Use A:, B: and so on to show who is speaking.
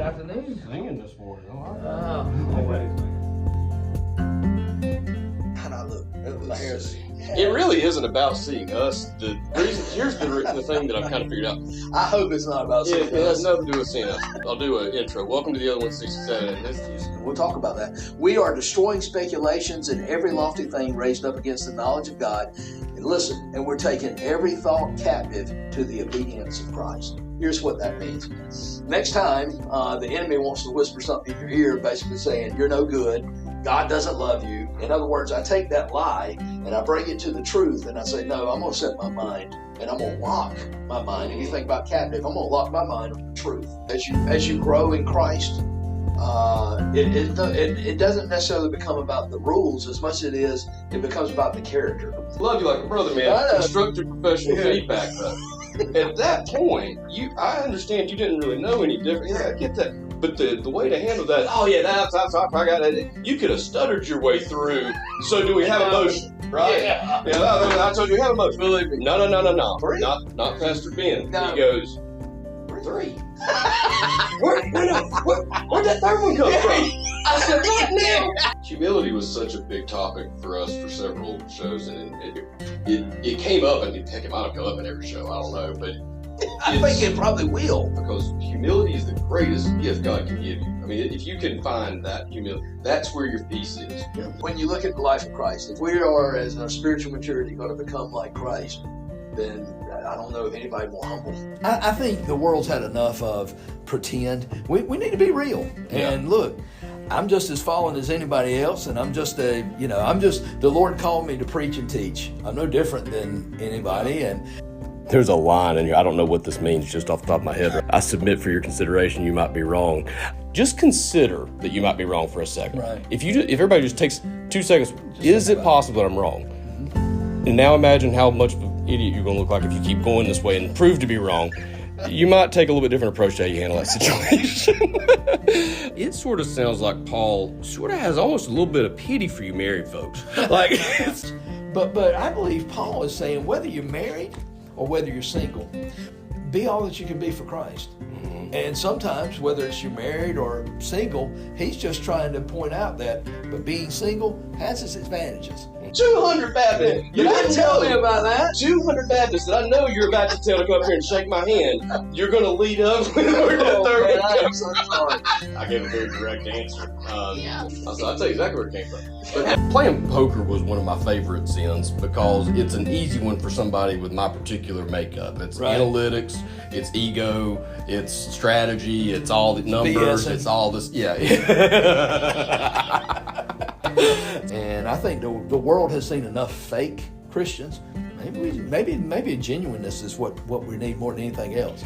A: afternoon.
B: Singing this morning.
C: And I look, my hair's...
B: It really isn't about seeing us. Here's the thing that I've kind of figured out.
C: I hope it's not about seeing
B: It has
C: us.
B: nothing to do with seeing us. I'll do an intro. Welcome to the other 167.
C: We'll talk about that. We are destroying speculations and every lofty thing raised up against the knowledge of God. And listen, and we're taking every thought captive to the obedience of Christ. Here's what that means. Next time the enemy wants to whisper something in your ear, basically saying, you're no good, God doesn't love you. In other words, I take that lie and I bring it to the truth and I say, no, I'm going to set my mind and I'm going to lock my mind. And you think about captive, I'm going to lock my mind on the truth. As you grow in Christ, it doesn't necessarily become about the rules as much as it becomes about the character.
B: Love you like a brother, man. Constructive professional feedback, though. At that point, I understand you didn't really know any different. Yeah, I get that. But the way to handle that, I got it. You could have stuttered your way through. So do we have a motion, right? Yeah. I told you we have a motion. No.
C: Three.
B: Not Pastor Ben.
C: No.
B: He goes, 3. Where'd that third one come from? I said, what now? Humility was such a big topic for us for several shows, and it came up, and heck, it might have come up in every show, I don't know, but
C: I think it probably will.
B: Because humility is the greatest gift God can give you. I mean, if you can find that humility, that's where your peace is.
C: When you look at the life of Christ, if we are, as our spiritual maturity, going to become like Christ, then I don't know if anybody more humble.
D: I think the world's had enough of pretend. We need to be real.
B: Yeah.
D: And look, I'm just as fallen as anybody else, and I'm just the Lord called me to preach and teach. I'm no different than anybody, and
E: there's a line in here. I don't know what this means just off the top of my head. I submit for your consideration, you might be wrong. Just consider that you might be wrong for a second.
D: Right.
E: If everybody just takes 2 seconds, is it possible that I'm wrong? And now imagine how much of an idiot you're going to look like if you keep going this way and prove to be wrong. You might take a little bit different approach to how you handle that situation. It sort of sounds like Paul sort of has almost a little bit of pity for you married folks. Like,
D: but I believe Paul is saying whether you're married or whether you're single, be all that you can be for Christ. And sometimes, whether it's you're married or single, he's just trying to point out that, but being single has its advantages.
B: 200 Baptists.
C: You didn't tell me about that.
B: 200 Baptists that I know you're about to tell to come up here and shake my hand. You're going to lead up with the third one.
C: I'm so sorry.
B: I gave a very direct answer. I'll tell you exactly where it came from. But playing poker was one of my favorite sins because it's an easy one for somebody with my particular makeup. It's analytics, it's ego, it's strategy, it's all the numbers, it's all this. Yeah.
D: And I think the world has seen enough fake Christians. Maybe genuineness is what we need more than anything else.